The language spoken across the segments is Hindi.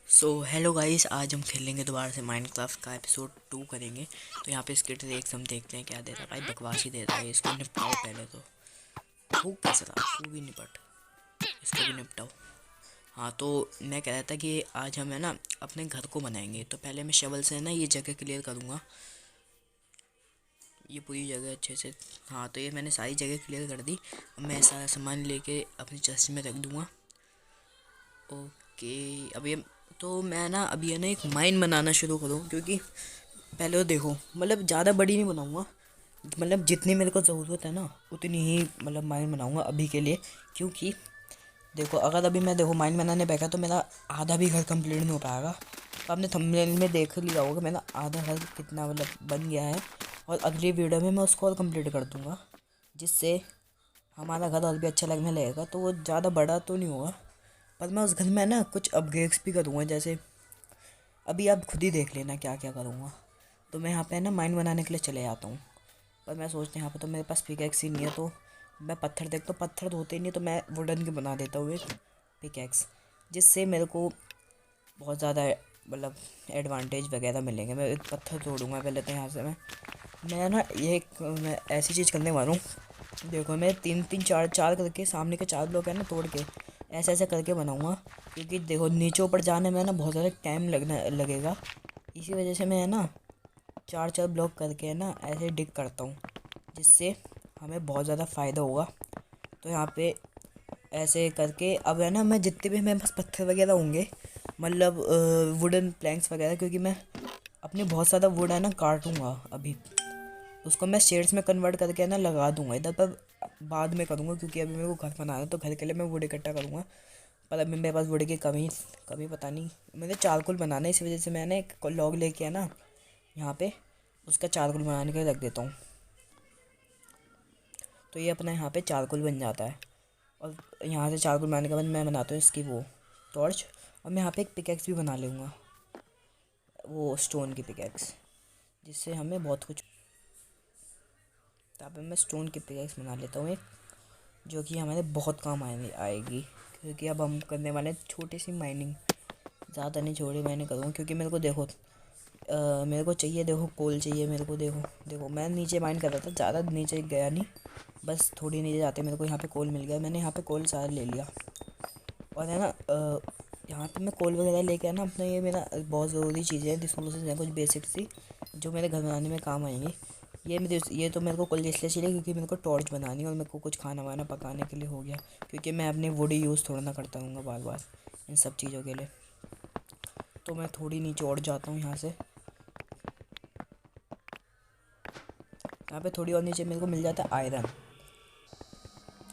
हेलो गाइस, आज हम खेलेंगे दोबारा से माइनक्राफ्ट का एपिसोड 2 करेंगे। तो यहाँ पे स्किट रेक्स हम देखते हैं क्या दे रहा है। भाई बकवास ही दे रहा है, इसको निपटाओ पहले तो। फूक कैसे रहा, फूक भी निपट, इसको भी निपटाओ। हाँ, तो मैं कह रहा था कि आज हम है ना अपने घर को बनाएंगे। तो पहले मैं शवल से है ना ये जगह क्लियर करूँगा, ये पूरी जगह अच्छे से। हाँ, तो ये मैंने सारी जगह क्लियर कर दी। अब मैं सारा सामान लेके अपनी चेस्ट में रख दूँगा। ओके, अब ये तो मैं ना अभी है ना एक माइन बनाना शुरू करूँ, क्योंकि पहले तो देखो मतलब ज़्यादा बड़ी नहीं बनाऊँगा, मतलब जितनी मेरे को ज़रूरत है ना उतनी ही मतलब माइन बनाऊँगा अभी के लिए। क्योंकि देखो अगर अभी मैं देखो माइन बनाने बैठा तो मेरा आधा भी घर कंप्लीट नहीं हो पाएगा। तो आपने थंबनेल में देख लिया होगा मेरा आधा घर कितना मतलब बन गया है, और अगली वीडियो में मैं उसको और कंप्लीट कर दूँगा, जिससे हमारा घर और भी अच्छा लगने लगेगा। तो वो ज़्यादा बड़ा तो नहीं होगा, पर मैं उस घर में ना कुछ अपग्रेड्स भी करूँगा। जैसे अभी आप खुद ही देख लेना क्या क्या करूँगा। तो मैं यहाँ पे ना माइन बनाने के लिए चले जाता हूँ, पर मैं सोचता हूँ यहाँ पे तो मेरे पास पिकैक्स ही नहीं है। तो मैं पत्थर देखता हूँ, पत्थर तो होते ही नहीं, तो मैं वुडन के बना देता हूँ एक पिकैक्स, जिससे मेरे को बहुत ज़्यादा मतलब एडवांटेज वगैरह मिलेंगे। मैं एक पत्थर तोड़ूंगा पहले तो यहाँ से। मैं ना मैं ऐसी चीज़ करने वाला हूँ। देखो मैं तीन तीन चार चार करके सामने के चार ब्लॉक है ना तोड़ के ऐसे ऐसे करके बनाऊँगा, क्योंकि देखो नीचे ऊपर जाने में ना बहुत ज़्यादा टाइम लगेगा। इसी वजह से मैं है ना चार चार ब्लॉक करके है ना ऐसे डिग करता हूँ, जिससे हमें बहुत ज़्यादा फ़ायदा होगा। तो यहाँ पे ऐसे करके अब है ना मैं जितने भी मेरे पास पत्थर वगैरह होंगे, मतलब वुडन प्लैंक्स वगैरह, क्योंकि मैं अपने बहुत ज़्यादा वुड है ना काटूँगा अभी, उसको मैं शेड्स में कन्वर्ट करके है ना लगा दूँगा इधर पर। बाद में करूँगा, क्योंकि अभी मेरे को घर बनाना है, तो घर के लिए मैं वुड इकट्ठा करूँगा। पर अभी मेरे पास वुड की कमी कमी पता नहीं, मुझे चारकोल बनाना है। इस वजह से मैंने एक लॉग लेके है ना यहाँ पे उसका चारकोल बनाने के लिए रख देता हूँ। तो ये अपना यहाँ पे चारकोल बन जाता है, और यहाँ से चारकोल बनाने के बाद मैं बनाता हूँ इसकी वो टॉर्च। और मैं यहाँ पे एक पिकैक्स भी बना लूँगा, वो स्टोन की पिकैक्स, जिससे हमें बहुत कुछ। यहाँ पे मैं स्टोन की पिकैक्स बना लेता हूँ एक, जो कि हमारे बहुत काम आएगी। क्योंकि अब हम करने वाले हैं छोटी सी माइनिंग, ज़्यादा नहीं छोटी माइनिंग करूँगा। क्योंकि मेरे को देखो मेरे को चाहिए, देखो कोल चाहिए मेरे को। देखो देखो मैं नीचे माइन कर रहा था, ज़्यादा नीचे गया नहीं, बस थोड़ी नीचे जाते मेरे को यहाँ पे कोल मिल गया। मैंने यहाँ पे कोल सारा ले लिया, और है ना यहाँ पे मैं कोल वगैरह लेके ना अपना ये मेरा बहुत ज़रूरी चीज़ें हैं, रिसोर्सेज हैं कुछ बेसिक सी जो मेरे घर बनाने में काम आएंगी। ये तो मेरे को कोल इसलिए चाहिए क्योंकि मेरे को टॉर्च बनानी है, और मेरे को कुछ खाना वाना पकाने के लिए हो गया, क्योंकि मैं अपनी वुड यूज़ थोड़ा ना करता रहूँगा बार बार इन सब चीज़ों के लिए। तो मैं थोड़ी नीचे और जाता हूँ यहाँ से, यहाँ पे थोड़ी और नीचे मेरे को मिल जाता है आयरन।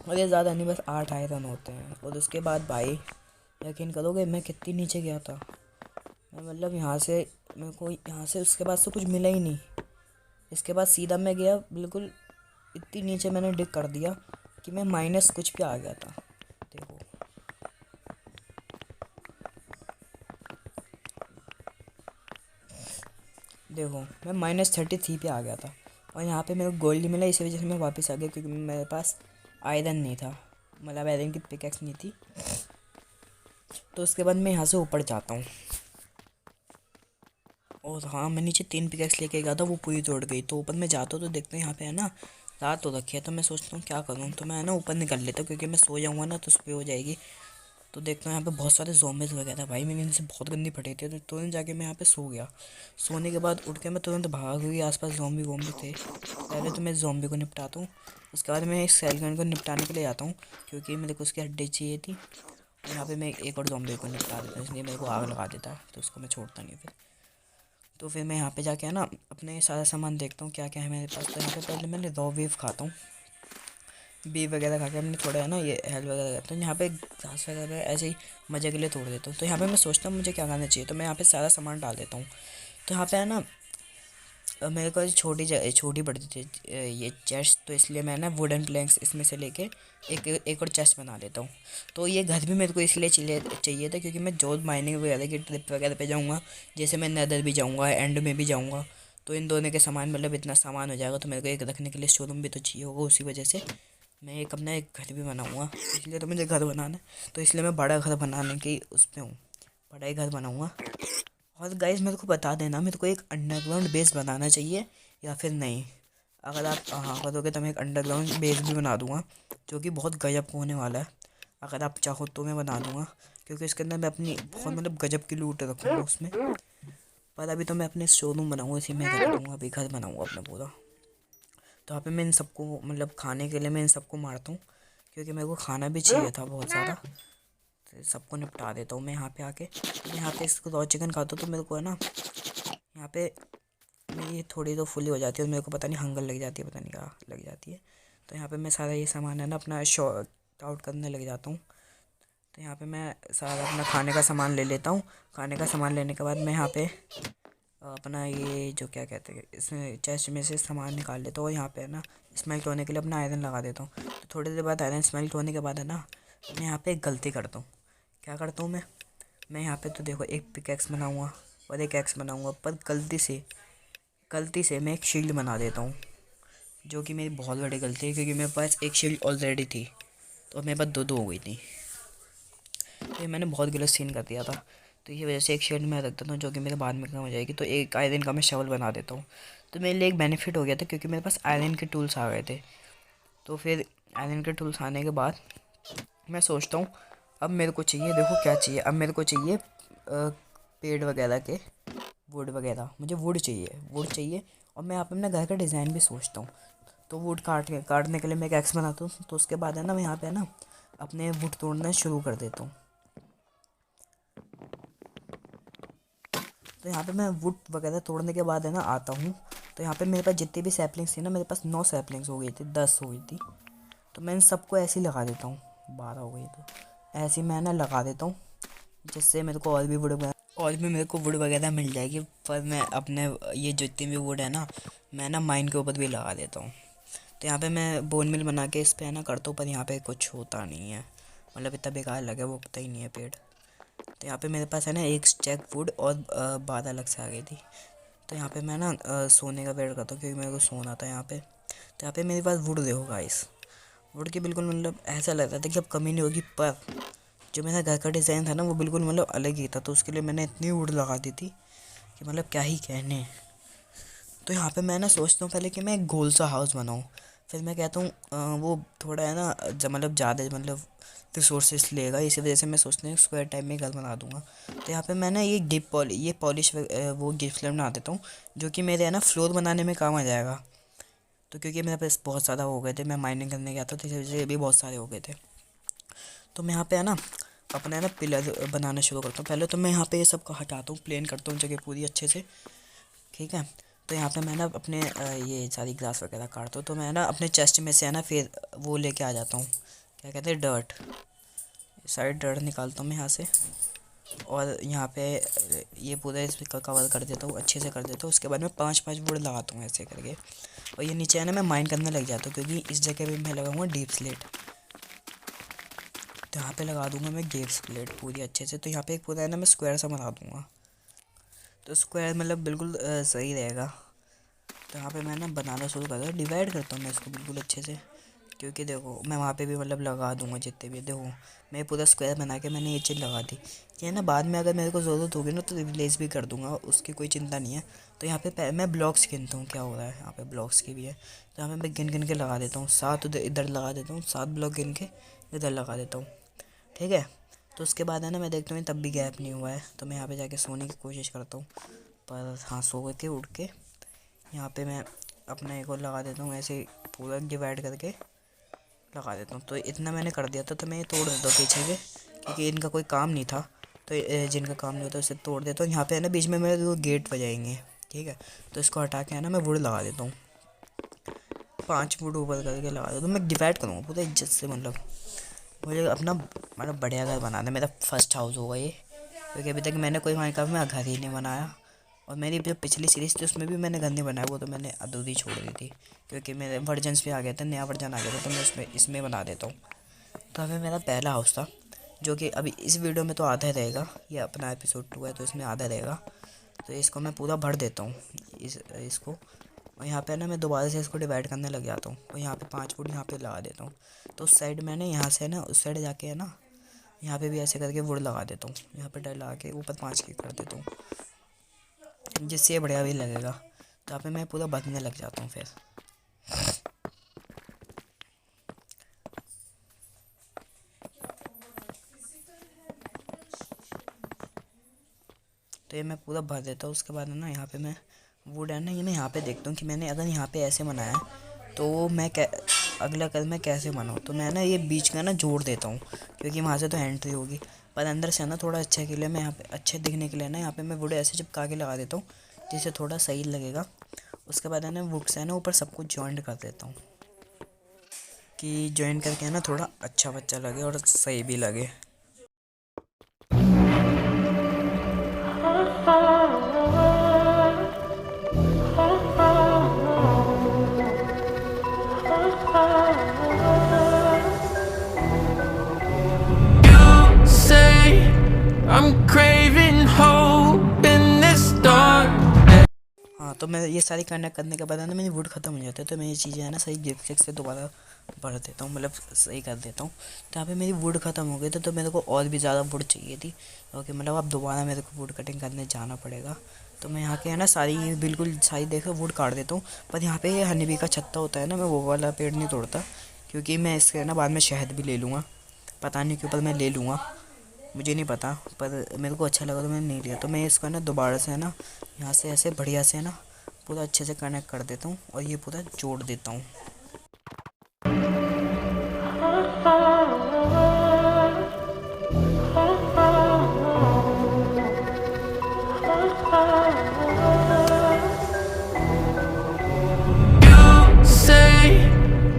और ये ज़्यादा नहीं, बस 8 आयरन होते हैं। और उसके बाद भाई यकीन करोगे मैं कितनी नीचे गया था। मैं मतलब यहाँ से मेरे को यहाँ से उसके बाद से कुछ मिला ही नहीं। इसके बाद सीधा मैं गया बिल्कुल, इतनी नीचे मैंने डिग कर दिया कि मैं माइनस कुछ पे आ गया था। देखो देखो मैं -33 पे आ गया था, और यहाँ पे मेरे को गोल्ड नहीं मिला। इसी वजह से मैं वापस आ गया, क्योंकि मेरे पास आयरन नहीं था, मतलब आयरन की पिकैक्स नहीं थी। तो उसके बाद मैं यहाँ से ऊपर जाता हूँ, और हाँ मैं नीचे 3 पिकैक्स लेके गया था, वो पूरी तोड़ गई। तो ऊपर मैं जाता हूँ तो देखते हैं यहाँ पे है ना रात हो रखी है। तो मैं सोचता हूँ क्या करूँ, तो मैं है ना ऊपर निकल लेता हूँ, क्योंकि मैं सो जाऊँगा ना तो सुबह हो जाएगी। तो देखता हूँ यहाँ पे बहुत सारे ज़ॉम्बीज़ वगैरह, भाई मेरी इनसे बहुत गंदी फटी थी। तो तुरंत जाके मैं यहाँ पे सो गया। सोने के बाद उठ के मैं तुरंत भागा, क्योंकि आसपास ज़ॉम्बी वॉम्बी थे। पहले तो मैं ज़ॉम्बी को निपटाता हूँ, उसके बाद मैं इस सेलगन को निपटाने के लिए जाता हूँ, क्योंकि मेरे को उसकी हड्डी चाहिए थी। और यहाँ पे मैं एक और ज़ॉम्बी को निपटा देता हूँ, इसलिए मेरे को आग लगा देता है, तो उसको मैं छोड़ता नहीं फिर। तो फिर मैं यहाँ पे जाके है ना अपने सारा सामान देखता हूँ क्या क्या है मेरे पास। तो यहाँ पे पहले मैंने रॉ बीफ खाता हूँ, बीफ वगैरह खा के हमने थोड़ा है ना ये हेल्थ वगैरह करता हूँ। यहाँ पे घास वगैरह ऐसे ही मज़े के लिए तोड़ देता हूँ। तो यहाँ पे मैं सोचता हूँ मुझे क्या करना चाहिए, तो मैं यहाँ पे सारा सामान डाल देता हूँ। तो यहाँ पे है ना मेरे को छोटी पड़ती थी ये चेस्ट, तो इसलिए मैं ना वुडन प्लैंक्स इसमें से लेके एक और चेस्ट बना लेता हूँ। तो ये घर भी मेरे को इसलिए चाहिए था, क्योंकि मैं जोत माइनिंग वगैरह की ट्रिप वगैरह पे जाऊँगा। जैसे मैं नेदर भी जाऊँगा, एंड में भी जाऊँगा, तो इन दोनों के सामान मतलब इतना सामान हो जाएगा। तो मेरे को एक रखने के लिए शोरूम भी तो चाहिए होगा, उसी वजह से मैं एक अपना एक घर भी बनाऊँगा। इसलिए तो मुझे घर बनाना है, तो इसलिए मैं बड़ा घर बनाने की उस पर हूँ। बड़ा ही घर बनाऊँगा। और गाइस मेरे को बता देना, मेरे को एक अंडरग्राउंड बेस बनाना चाहिए या फिर नहीं। अगर आप हाँ करोगे तो मैं एक अंडरग्राउंड बेस भी बना दूंगा, जो कि बहुत गजब का होने वाला है। अगर आप चाहो तो मैं बना दूंगा, क्योंकि इसके अंदर मैं अपनी बहुत मतलब गजब की लूट रखूँगा उसमें। पर अभी तो मैं अपने शोरूम बनाऊँगा, इसी में रख दूँगा, अभी घर बनाऊँगा अपना पूरा। तो यहाँ पे मैं इन सबको मतलब खाने के लिए मैं इन सबको मारता हूँ, क्योंकि मेरे को खाना भी चाहिए था बहुत सारा। तो सबको निपटा देता हूँ मैं यहाँ पे आके। मैं यहाँ पे इसको रॉ चिकन खाता हूँ तो मेरे को है ना यहाँ पे मेरी थोड़ी तो फुली हो जाती है, और मेरे को पता नहीं हंगर लग जाती है, पता नहीं क्या लग जाती है। तो यहाँ पे मैं सारा ये सामान है ना अपना शॉर्ट आउट करने लग जाता हूँ। तो यहाँ पे मैं सारा अपना खाने का सामान ले लेता हूँ। खाने का सामान लेने के बाद मैं यहाँ पे अपना ये जो क्या कहते हैं इसमें चेस्ट में से सामान निकाल लेता हूँ, और यहाँ पे है ना स्मेल्ट होने के लिए अपना आयरन लगा देता हूँ। तो थोड़ी देर बाद आयरन स्मेल्ट होने के बाद है ना मैं यहाँ पे एक गलती करता हूँ। क्या करता हूँ मैं यहाँ पे तो देखो एक पिकैक्स बनाऊँगा और एक एक्स बनाऊँगा, पर गलती से मैं एक शील्ड बना देता हूँ, जो कि मेरी बहुत बड़ी गलती है, क्योंकि मेरे पास एक शील्ड ऑलरेडी थी तो मेरे पास दो हो गई थी। तो ये मैंने बहुत गलत सीन कर दिया था। तो ये वजह से एक शील्ड मैं रख देता हूँ, जो कि मेरे बाद में काम हो जाएगी। तो एक आयरन का मैं शवल बना देता हूँ। तो मेरे लिए एक बेनिफिट हो गया था, क्योंकि मेरे पास आयरन के टूल्स आ गए थे। तो फिर आयरन के टूल्स आने के बाद मैं सोचता हूँ अब मेरे को चाहिए, देखो क्या चाहिए, अब मेरे को चाहिए पेड़ वगैरह के वुड वगैरह, मुझे वुड चाहिए। और मैं यहाँ पे अपने घर का डिज़ाइन भी सोचता हूँ। तो वुड काटने के लिए मैं एक एक्स बनाता हूँ। तो उसके बाद है ना मैं यहाँ पे ना अपने वुड तोड़ना शुरू कर देता हूँ। तो यहाँ पे मैं वुड वगैरह तोड़ने के बाद है ना आता हूँ। तो यहाँ पे मेरे पास जितनी भी सैपलिंग्स थी ना, मेरे पास 9 सैपलिंग्स हो गई थी, 10 हो गई थी। तो मैं इन सबको ऐसे ही लगा देता हूँ, 12 हो गई तो ऐसे ही मैं ना लगा देता हूँ, जिससे मेरे को और भी मेरे को वुड वगैरह मिल जाएगी। पर मैं अपने ये जितनी भी वुड है ना मैं ना माइन के ऊपर भी लगा देता हूँ। तो यहाँ पे मैं बोन मिल बना के इस पे है ना करता हूँ, पर यहाँ पे कुछ होता नहीं है, मतलब इतना बेकार लगे, वो उगता ही नहीं है पेड़। तो यहाँ पे मेरे पास है ना एक स्टैक वुड और 12 अलग से आ गई थी। तो यहाँ पे मैं ना सोने का वेट करता हूँ, क्योंकि मेरे को सोना था यहाँ पे। तो यहाँ पे मेरे पास वुड देखो गाइस, वुड की बिल्कुल मतलब ऐसा लग रहा था कि अब कमी नहीं होगी। पर जो मेरा घर का डिज़ाइन था ना वो बिल्कुल मतलब अलग ही था, तो उसके लिए मैंने इतनी वुड लगा दी थी कि मतलब क्या ही कहने। तो यहाँ पे मैं ना सोचता हूँ पहले कि मैं एक गोल सा हाउस बनाऊँ। फिर मैं कहता हूँ वो थोड़ा है ना मतलब ज़्यादा मतलब रिसोर्सेस लेगा, इसी वजह से मैं सोचता हूँ स्क्वायर टाइप में घर बना दूँगा। तो यहाँ पे मैं ना ये पॉलिश वो गिफ्ट फ्लेम बना देता हूँ, जो कि मेरे है ना फ्लोर बनाने में काम आ जाएगा। तो क्योंकि मेरे पास बहुत ज़्यादा हो गए थे, मैं माइनिंग करने गया था, तो इस वजह से भी बहुत सारे हो गए थे। तो मैं यहाँ पे है ना अपना है ना पिलर बनाना शुरू करता हूँ। पहले तो मैं यहाँ पे ये सब हटाता हूँ, प्लेन करता हूँ जगह पूरी अच्छे से, ठीक है। तो यहाँ पे मैं ना अपने ये सारी ग्लास वगैरह काटता हूँ। तो मैं ना अपने चेस्ट में से है ना फिर वो लेके आ जाता हूँ, क्या कहते हैं, डर्ट। सारी डर्ट निकालता हूँ मैं यहाँ से, और यहाँ पे ये पूरा इस पर कवर कर देता हूँ, अच्छे से कर देता हूँ। उसके बाद मैं 5-5 वुड लगाता हूँ ऐसे करके, और ये नीचे है ना मैं माइन करने लग जाता हूँ, क्योंकि इस जगह पे मैं लगाऊंगा डीप स्लेट। तो यहाँ पे लगा दूंगा मैं डीप स्लेट पूरी अच्छे से। तो यहाँ पे एक पूरा है ना मैं स्क्वायर सा बना दूंगा, तो स्क्वायर मतलब बिल्कुल सही रहेगा। तो यहाँ पे मैं ना बनाना शुरू कर दूँ, डिवाइड करता हूँ मैं इसको बिल्कुल अच्छे से, क्योंकि देखो मैं वहाँ पे भी मतलब लगा दूंगा जितने भी। देखो मैं पूरा स्क्वायर बना के मैंने ये चीज़ लगा दी, कि है ना बाद में अगर मेरे को ज़रूरत होगी ना तो रिप्लेस भी कर दूंगा, उसकी कोई चिंता नहीं है। तो यहाँ पे मैं ब्लॉक्स गिनता हूँ क्या हो रहा है, यहाँ पे ब्लॉक्स की भी है। तो यहाँ पे मैं गिन गिन के लगा देता हूँ, 7 उधर इधर लगा देता हूँ, 7 ब्लॉक गिन के इधर लगा देता हूँ, ठीक है। तो उसके बाद है ना मैं देखता हूँ तब भी गैप नहीं हुआ है, तो मैं यहाँ पे जाके सोने की कोशिश करता हूँ। पर हाँ सो के उठ के यहाँ पे मैं अपना एक और लगा देता हूँ, ऐसे पूरा डिवाइड करके लगा देता हूँ। तो इतना मैंने कर दिया था, तो मैं ये तोड़ देता हूँ पीछे के, क्योंकि इनका कोई काम नहीं था। तो जिनका काम नहीं होता उसे तोड़ देता हूँ। यहाँ पे है ना बीच में मेरे 2 गेट बजाएंगे, ठीक है। तो इसको हटा के है ना मैं वुड लगा देता हूँ, 5 वुड ऊपर करके लगा देता हूँ। मैं डिवाइड करूँगा पूरा इज्जत से, मतलब मुझे अपना मतलब बढ़िया घर बनाना है। मेरा फर्स्ट हाउस होगा ये, क्योंकि अभी तक मैंने कोई माइनक्राफ्ट में घर ही नहीं बनाया। और मेरी जो पिछली सीरीज़ थी उसमें भी मैंने घर नहीं बनाया, वो तो मैंने अधूरी छोड़ दी थी, क्योंकि मेरे वर्जन्स भी आ गए थे, नया वर्जन आ गया था, तो मैं इसमें बना देता हूँ। तो अभी मेरा पहला हाउस था, जो कि अभी इस वीडियो में तो आधा ही रहेगा, ये अपना एपिसोड 2 है तो इसमें आधा रहेगा। तो इसको मैं पूरा भर देता हूँ इसको, और यहाँ पे ना मैं दोबारा से इसको डिवाइड करने लग जाता हूँ, और यहाँ पे 5 फुट यहाँ पे लगा देता हूँ। तो उस साइड मैंने यहाँ से ना उस साइड जाके है ना यहाँ पे भी ऐसे करके वुड लगा देता हूँ, यहाँ पे डला के ऊपर 5 की कर देता हूँ, जिससे बढ़िया भी लगेगा। तो यहाँ पे मैं पूरा भरने लग जाता हूँ फिर। तो ये मैं पूरा भर देता हूँ। उसके बाद है ना यहाँ पे मैं वुड है ना, ये मैं यहाँ पे देखता हूँ कि मैंने अगर यहाँ पे ऐसे बनाया तो मैं अगला कदम मैं कैसे बनाऊँ। तो मैं ना ये बीच का ना जोड़ देता हूँ, क्योंकि वहाँ से तो एंट्री होगी, पर अंदर से ना थोड़ा अच्छे के लिए मैं यहाँ पे अच्छे दिखने के लिए ना यहाँ पे मैं वुड ऐसे चिपका के लगा देता हूँ, जिससे थोड़ा सही लगेगा। उसके बाद है ना वुड से है ना ऊपर सब कुछ जॉइंट कर देता हूँ, कि जॉइंट करके है ना थोड़ा अच्छा बच्चा लगे और सही भी लगे। हाँ, तो मैं ये सारी कनेक्ट करने के बाद है ना मेरी वुड ख़त्म हो जाती है, तो मैं ये चीज़ें है ना सही जिग से दोबारा भर देता हूँ, मतलब सही कर देता हूँ। तो यहाँ पे मेरी वुड ख़त्म हो गई थी, तो मेरे को और भी ज़्यादा वुड चाहिए थी, क्योंकि मतलब अब दोबारा मेरे को वुड कटिंग करने जाना पड़ेगा। तो मैं यहाँ के है ना सारी बिल्कुल सारी देखकर वुड काट देता हूँ। पर यहाँ पे हनी बी का छत्ता होता है ना, मैं वो वाला पेड़ नहीं तोड़ता, क्योंकि मैं इसके ना बाद में शहद भी ले लूँगा। पता नहीं क्यों, पर मैं ले लूँगा, मुझे नहीं पता, पर मेरे को अच्छा लगा तो मैंने नहीं लिया। तो मैं इसको ना दोबारा से है ना यहाँ से ऐसे बढ़िया से है ना पूरा अच्छे से कनेक्ट कर देता हूँ और ये पूरा जोड़ देता हूँ।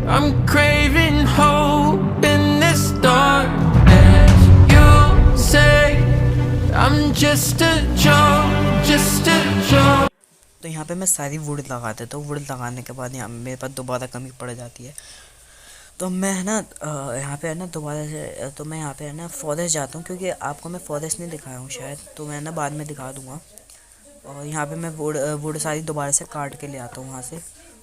I'm craving hope in this darkness. You say I'm just a joke, just a joke. तो यहाँ पे मैं सारी वुड लगा देता हूँ। वुड लगाने के बाद यहाँ मेरे पास दोबारा कमी पड़ जाती है, तो मैं है ना यहाँ पे है ना दोबारा से, तो मैं यहाँ पे है ना फॉरेस्ट जाता हूँ, क्योंकि आपको मैं फॉरेस्ट नहीं दिखाया हूँ शायद, तो मैं ना बाद में दिखा दूँगा। और यहाँ पे मैं वुड सारी दोबारा से काट के ले आता हूँ वहाँ से,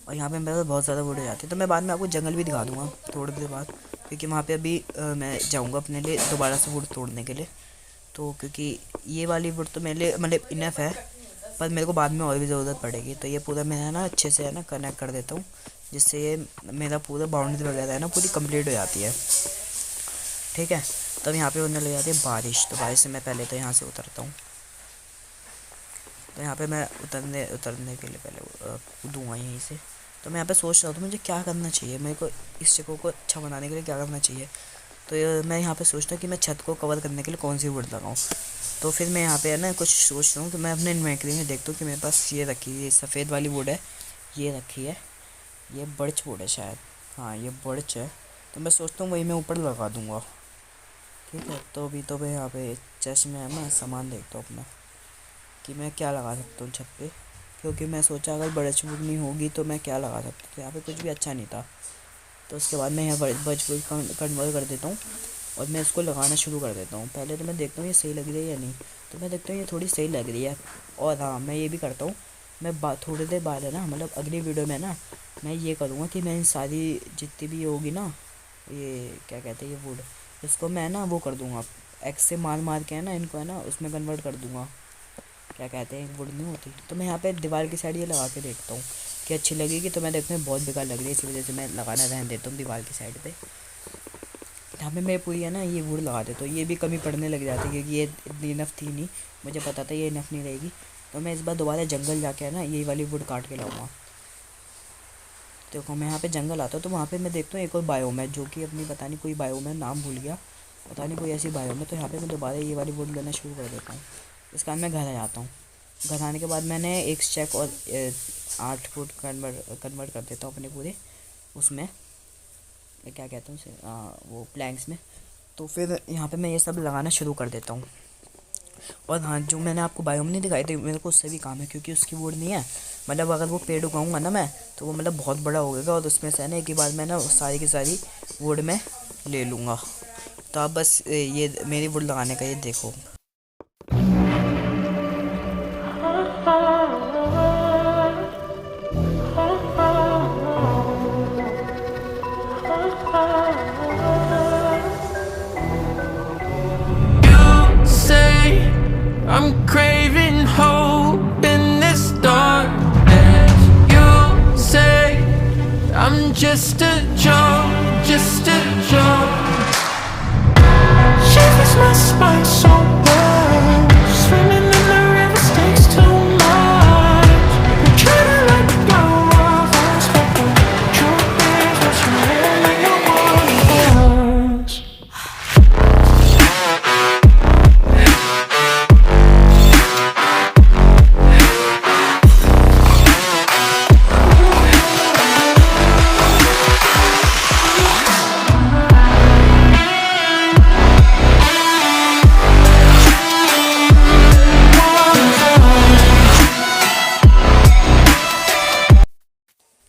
और यहाँ पे मेरे पास बहुत ज़्यादा वुड हो जाती है। तो मैं बाद में आपको जंगल भी दिखा दूँगा थोड़ी देर बाद, क्योंकि वहाँ पे अभी मैं जाऊँगा अपने लिए दोबारा से वुड तोड़ने के लिए। तो क्योंकि ये वाली वुड तो मेरे लिए मतलब इनफ है, पर मेरे को बाद में और भी ज़रूरत पड़ेगी। तो ये पूरा मैं है ना अच्छे से है ना कनेक्ट कर देता हूँ, जिससे ये मेरा पूरा बाउंड्री वगैरह है ना पूरी कंप्लीट हो जाती है। ठीक है, तब यहाँ पे होने लग जाती है बारिश। तो बारिश से मैं पहले तो यहाँ से उतरता हूँ। तो यहाँ पे मैं उतरने के लिए पहले कूदूँगा यहीं से। तो मैं यहाँ पे सोच रहा था मुझे क्या करना चाहिए, मेरे को इस जगह को अच्छा बनाने के लिए क्या करना चाहिए। तो मैं यहाँ पे सोचता हूँ कि मैं छत को कवर करने के लिए कौन सी वुड लगाऊँ। तो फिर मैं यहाँ पे है ना कुछ सोच रहा हूँ कि मैं अपने इन्वेंटरी में देखता हूँ कि मेरे पास ये रखी है, सफ़ेद वाली वुड है, ये रखी है, ये बर्च वुड है शायद, हाँ ये बर्च है। तो मैं सोचता हूँ वही मैं ऊपर लगा दूँगा। ठीक है, तो अभी तो मैं यहाँ पे चेस्ट में है ना सामान देखता हूँ अपना कि मैं क्या लगा सकता हूँ छत पे, क्योंकि मैं सोचा अगर बर्च वुड नहीं होगी तो मैं क्या लगा सकता हूँ। तो यहाँ पे कुछ भी अच्छा नहीं था, तो उसके बाद मैं यहाँ बर्च वुड कन्वर्ट कर देता हूँ और मैं इसको लगाना शुरू कर देता हूँ। पहले तो मैं देखता हूँ ये सही लग रही है या नहीं, तो मैं देखता हूँ ये थोड़ी सही लग रही है। और हाँ, मैं ये भी करता हूँ, मैं थोड़ी देर बाद है ना मतलब अगली वीडियो में ना मैं ये करूँगा कि मैं इन सारी जितनी भी होगी ना, ये क्या कहते हैं ये वुड, इसको मैं ना वो कर दूँगा, एक्स से मार मार के है ना इनको है ना उसमें कन्वर्ट कर दूँगा, क्या कहते हैं वुड नहीं होती। तो मैं यहाँ पे दीवार की साइड ये लगा के देखता हूँ कि अच्छी लगेगी। तो मैं देखता हूँ बहुत बेकार लग रही है, इसी वजह से मैं लगाना रहने देता हूँ दीवार की साइड पे। यहाँ पे मैं पूरी है ना ये वुड लगा देता हूँ, ये भी कमी पड़ने लग जाती है, क्योंकि ये इतनी इनफ थी नहीं, मुझे पता था ये इनफ नहीं रहेगी। तो मैं इस बार दोबारा जंगल जाके है ना ये वाली वुड काट के लाऊंगा। देखो मैं यहाँ पे जंगल आता हूँ, तो वहाँ पे मैं देखता हूँ एक और बायोम है, जो कि अपनी पता नहीं कोई बायोम है, नाम भूल गया, पता नहीं कोई ऐसी बायोम है। तो यहाँ पे मैं दोबारा ये वाली वुड लेना शुरू कर देता हूँ। इसके बाद मैं घर आ जाता हूँ। घर आने के बाद मैंने एक स्टैक और 8 फुट कन्वर्ट कर देता हूँ अपने पूरे उसमें, क्या कहता हूँ उसे, वो प्लैंक्स में। तो फिर यहाँ पे मैं ये सब लगाना शुरू कर देता हूँ। और हाँ, जो मैंने आपको बायोम नहीं दिखाई थी, मेरे को उससे भी काम है, क्योंकि उसकी वुड नहीं है, मतलब अगर वो पेड़ उगाऊंगा ना मैं, तो वो मतलब बहुत बड़ा हो गएगा, और उसमें से ना एक ही बार मैं ना सारी की सारी वुड में ले लूँगा। तो आप बस ये मेरी वुड लगाने का ये देखो। I'm craving hope in this darkness. You say I'm just a joke, just a joke. Shivers my spine so bad. Swimming in the river takes too much. I'm trying to let go of us, but the truth is that you're really one of us.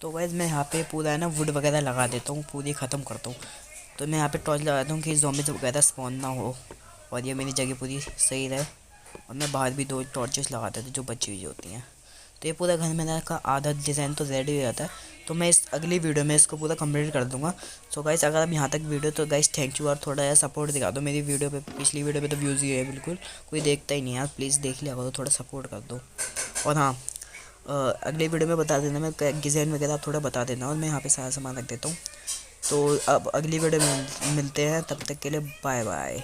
तो गाइस मैं यहाँ पे पूरा है ना वुड वगैरह लगा देता हूँ, पूरी ख़त्म करता हूँ। तो मैं यहाँ पे टॉर्च लगाता हूँ कि ज़ॉम्बीज़ वगैरह स्पॉन ना हो और ये मेरी जगह पूरी सही रहे। और मैं बाहर भी 2 टॉर्चेस लगा देता हूँ जो बची हुई होती हैं। तो ये पूरा घर मेरा का आधा डिज़ाइन तो रेडी हो जाता है। तो मैं इस अगली वीडियो में इसको पूरा कंप्लीट कर दूँगा। सो गाइस अगर आप यहाँ तक वीडियो, तो गाइस थैंक यू, और थोड़ा यार सपोर्ट दिखा दो मेरी वीडियो पे। पिछली वीडियो पे तो व्यूज़ ही है बिल्कुल, कोई देखता ही नहीं यार, प्लीज़ देख लिया करो, थोड़ा सपोर्ट कर दो। और हाँ, अगले वीडियो में बता देना, मैं डिज़ाइन वगैरह थोड़ा बता देना, और मैं यहाँ पे सारा सामान रख देता हूँ। तो अब अगली वीडियो में मिलते हैं, तब तक के लिए बाय बाय।